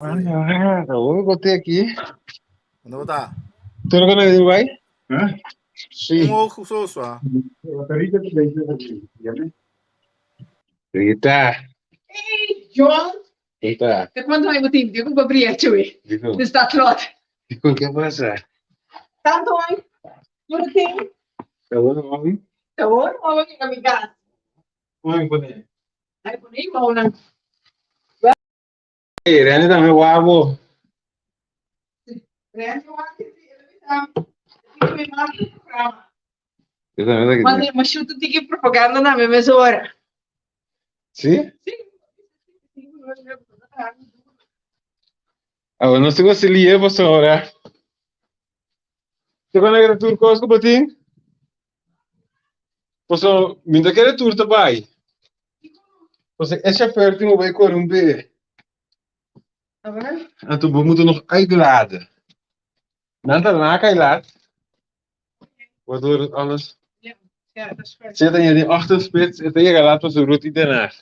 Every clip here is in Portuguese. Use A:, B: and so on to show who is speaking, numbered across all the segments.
A: Ah, eu botei aqui.
B: Onde botar?
A: Tu não vai vai? Hã? Sim.
B: Oco só.
A: Bateria de dentro. Eita.
C: Hey, John.
A: Eita.
C: Ik moet nog even team. Ik heb een berichtje weer.
A: Dico.
C: Dus dat klopt.
A: Dico, o que passa?
C: Tanto hoy. Yo no tengo.
A: Tá bom, homem?
C: Te voy a ver que mi casa.
A: Homem, boné.
C: Ahí ponemos una.
A: Ei, Rani também, o abo. Eu também tá aqui.
C: Mas chuta tem que propaganda na mesma hora.
A: Sim?
C: Sim.
A: Ah, não sei se lia, você ora. Você quando é que tu coisa que botinho? Você, me dá aquele tour também. Você, essa perto tem o vai correr bem.
C: Tá vendo?
A: En toen moeten we nog uitladen. Dan daarna kan je laten. Waardoor het alles
C: Ja, dat is goed.
A: zit in die achterspits. En je laat pas roet die daarna.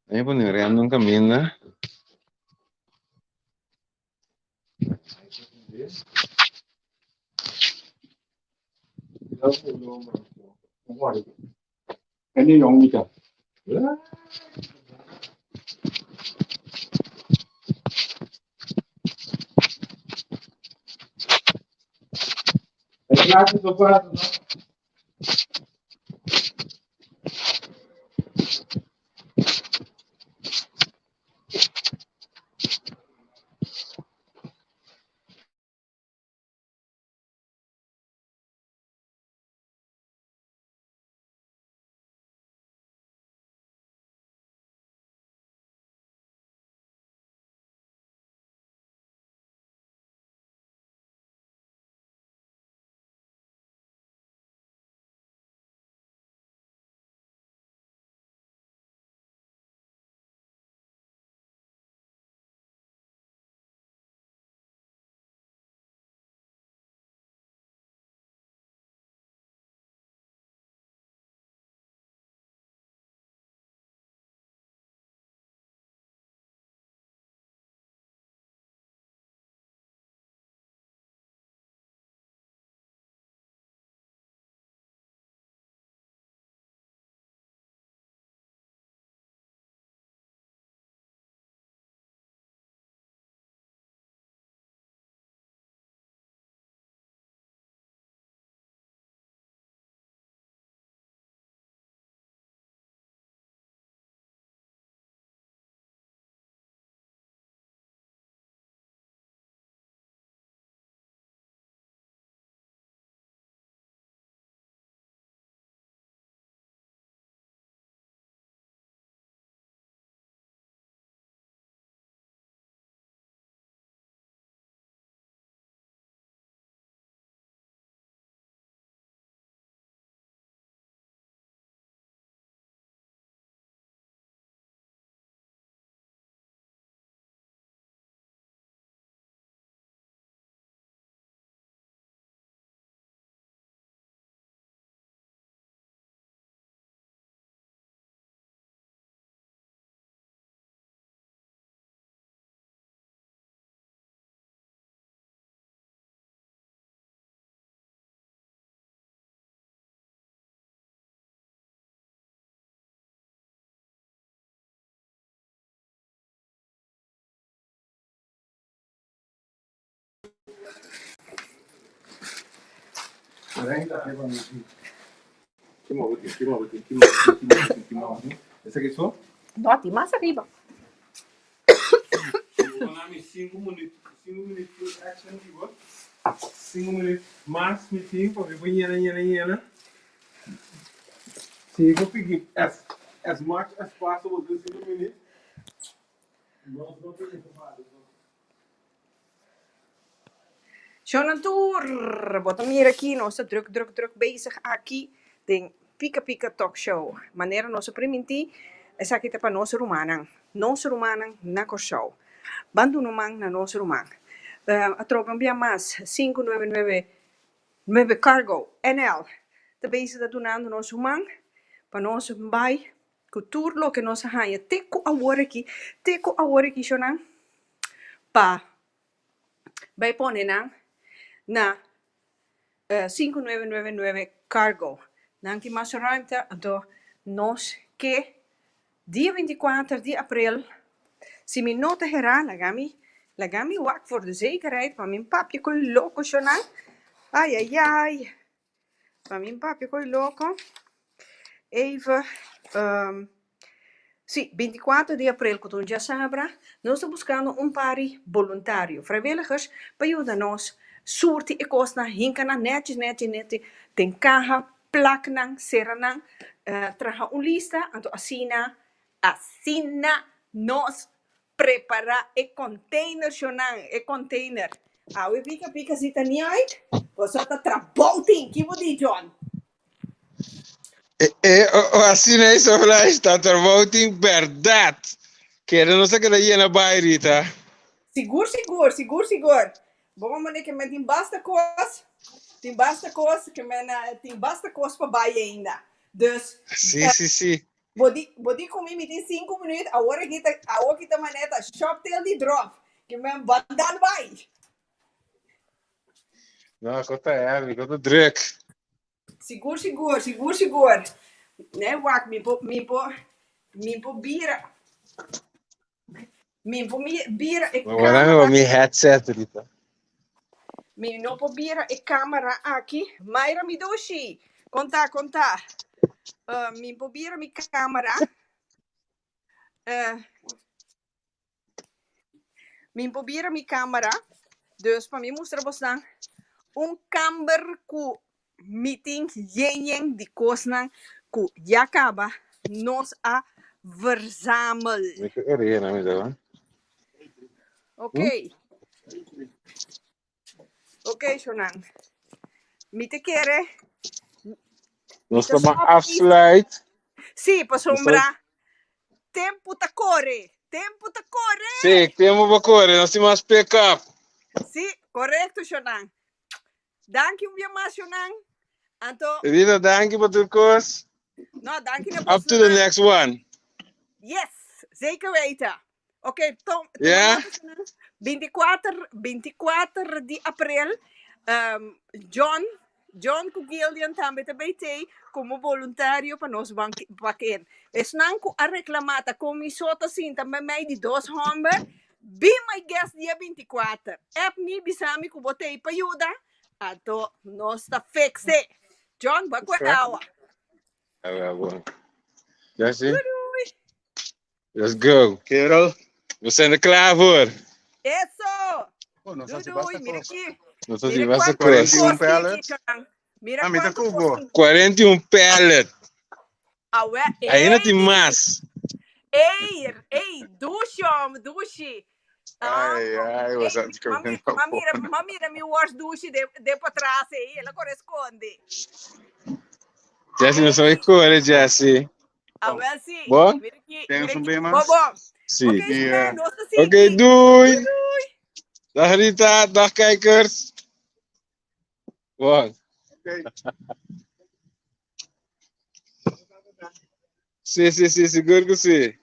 A: En je moet nu random caminho. En die jongen niet kan. En laat het op water. Essa aqui é só?
C: Dote, mais arriba.
A: Vou dar 5 minutos. 5 minutos action aqui, 5 minutos mais meeting para ver banheira. Sim, eu peguei as much as possible this 5 minutes. Não tem que fazer.
C: Jonathan Tour, wat hem hier aqui, nossa druk bezig aqui, tem Pica Talk Show. Maneira nossa priminti, essa aqui tá para nosso rumanang na show. Bando numang na nosso rumang. A troca via mais 599 Cargo NL. Tá bezig da donando nosso rumang, para nosso bai, Kultur que nos haya teku aworiki shonan pa bij ponen na 5999 cargo. Nanki mas ruimte do nos que dia 24 de april si mi nota hera lagami wak voor de zekerheid van mijn papje kon loco shonan. Ai. Van mijn papje kon loco. Even sí, 24 de april, que já sabra, nós estamos buscando pari voluntário, vrijwilligers, para ajudar-nos, surti e costa, hinkana, netjes, tem caja, plaknang, seranang, traga lista, então assina nos prepara e container, container. We pica, zita niet uit, você tá trabalhando, que vou dizer, John?
A: Assim é isso, está trabalhando verdade. Quero não sei que daí na bairrita.
C: Seguro. Vamos maneira que me tem basta coisa para baie ainda. Dus,
A: sim.
C: Bodi comigo me tem 5 minutos, agora kita maneta shop tail die drop, que me bandan vai.
A: Não, conta druk.
C: Seguro. Né, wak, me po bira.
A: Agora meu headset Rita.
C: Me no po bira e câmera aqui. Mayra Midoshi. Conta. Me po bira mi câmera. Me po bira mi câmera. Dus para mim mostrar você camber ku meeting yen die kosnang ku jakaba nos a verzamel. Oké, Shonan. Mite kere.
A: Nós estamos afsluit.
C: Sì, pa sombra. Tempo ta corre.
A: Sim, tempo para correr. Nós temos pick up.
C: Sì, corretto, Shonan. Dank je maar, Shonan. Anto.
A: Rita, thank you voor de koers.
C: No, dank je.
A: Up to the next one.
C: Yes, zeker weten. Oké, Tom.
A: Ja?
C: 24 de april. John Kugildian também BT como voluntário para nós banquer. Esnan ku a reclamata como mi sota sim também mai de 2 homens. Be my guest dia 24. App me bisami ku botei para ajuda. Ato nós tá fixe. John, vai com a
A: bom. Jesse? Let's go. Kerel, we zijn er klaar voor.
C: Eso!
D: Doei,
C: mira aqui.
A: Nós vamos fazer
D: 41 pallets.
C: Mira
D: Mita Kubo.
A: 41 pallet.
C: Ainda
A: tem mais.
C: Ei, duche.
D: Ai, was dat
C: Mira, mi wash duche de para trás aí, ela corresponde.
A: Jesse, nós vamos correr, Jesse.
C: Sim.
A: Bom?
D: Temos bem mais?
C: Bom.
A: Sim.
C: Oké,
A: doei. Dag Rita, dag kijkers. Bom. Sim, seguro que sim.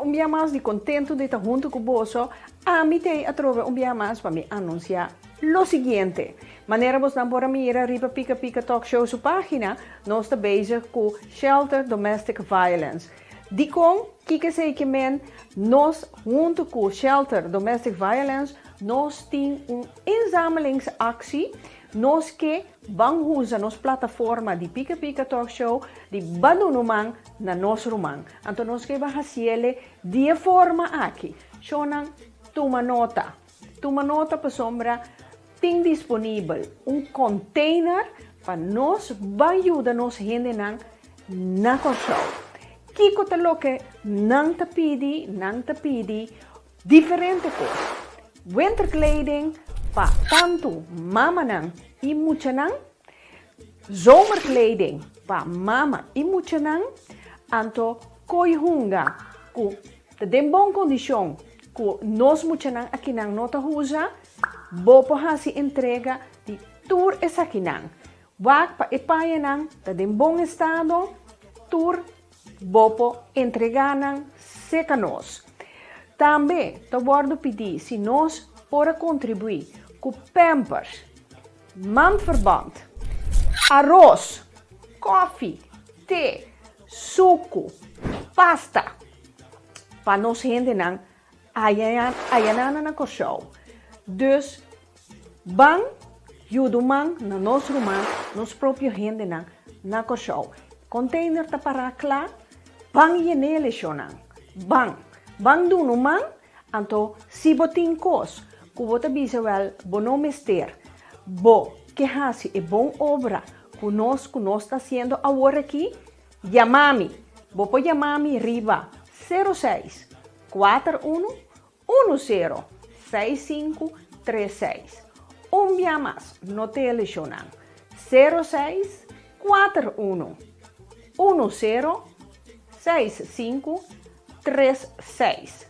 C: Un día más de contento de estar junto con vos. A mí te atrove un día más para me anunciar lo siguiente. Manera vos dan por mira Ripa Pica Talk Show su página. Nos está bezig con Shelter Domestic Violence. Die kon, kijk eens een men, nos junto con Shelter Domestic Violence, nos tien een inzamelingsactie. Nos que banghuza nos plataforma di Pica Talk Show di banunumang na nos rumang. Anto nos que bahasiele die forma aqui. Shonan tuma nota pa sombra ting disponível container pa nos bayuda nos hende nang na show. Kiko talo que nang tapidi diferente coisa. Winterkleding, pa tanto mamanang i muchanang, zomerkleding pa mama i muchanang, anto koihunga ku de bom condição ku nos muchanang akinang nota husa, bopo hasi entrega di tour esakinang. Wak pa ipayanang de bom estado, tour bopo entreganang secanos. Também te bordo pedir se nós para contribuir com Pampers, Mandverband, arroz, coffee, thee, suco, pasta, para nós render na ayanana na koshou. Dus, bang, judumang na nos rumang, nos próprio render na koshou. Container ta para klá, bang yenele shonang, bang. Bang do man, anto si botin kos, kubota bisa wel bono mester, bo que hasi e bom obra, conosco nós está sendo agora aqui, Yamami, bo po Yamami riba 06 41 10 6536. Dia mais no telefonan 06 41 10 6536.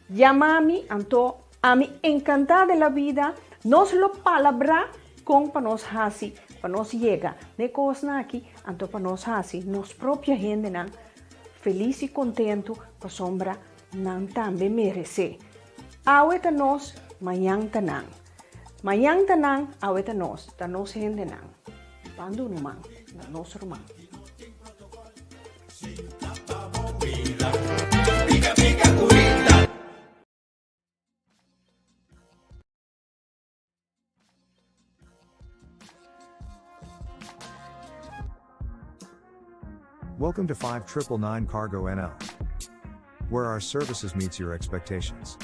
C: Llamami, anto, a mi encantada de la vida, nos lo palabra con panos hasi, panos llega, de cosna aquí, anto panos hasi, nos propia gente nan, feliz y contento, pa sombra, nan tambe merece. Aweta nos, mayang tanang. Mayang tanang, aweta nos, tanos gente nan. Pandu numan, nos rumang.
E: Welcome to 5999 Cargo NL, where our services meets your expectations.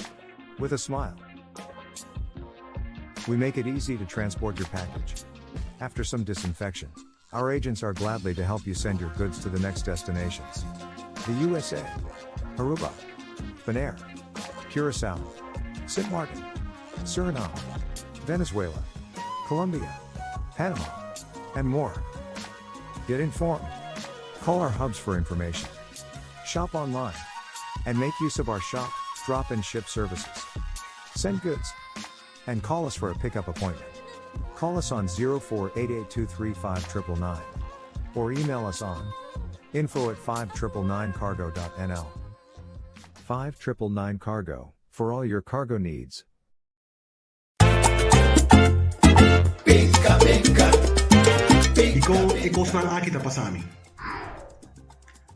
E: With a smile. We make it easy to transport your package. After some disinfection, our agents are gladly to help you send your goods to the next destinations. The USA, Aruba, Bonaire, Curacao, St. Martin, Suriname, Venezuela, Colombia, Panama, and more. Get informed. Call our hubs for information. Shop online. And make use of our shop, drop and ship services. Send goods. And call us for a pickup appointment. Call us on 0488235999. Or email us on info@5999cargo.nl. 5999 Cargo, for all your cargo needs.
F: Ikaw ng Akita Pasami.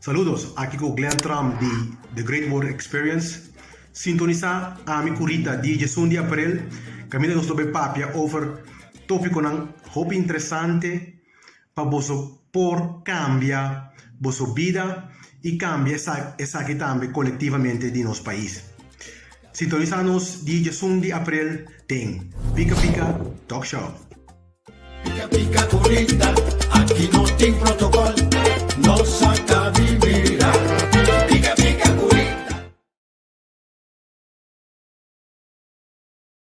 F: Saludos, aquí con Glenn Trump de The Great War Experience. Sintoniza ami kurita di Jesundi April. Kami gusto be papia over topiko ng hope interessante pa boso por cambia boso vida y cambia esa que también colectivamente de nos país. Sintonizanos di Jesundi April ten Pika Pika Talk Show.
G: Pica pica curita.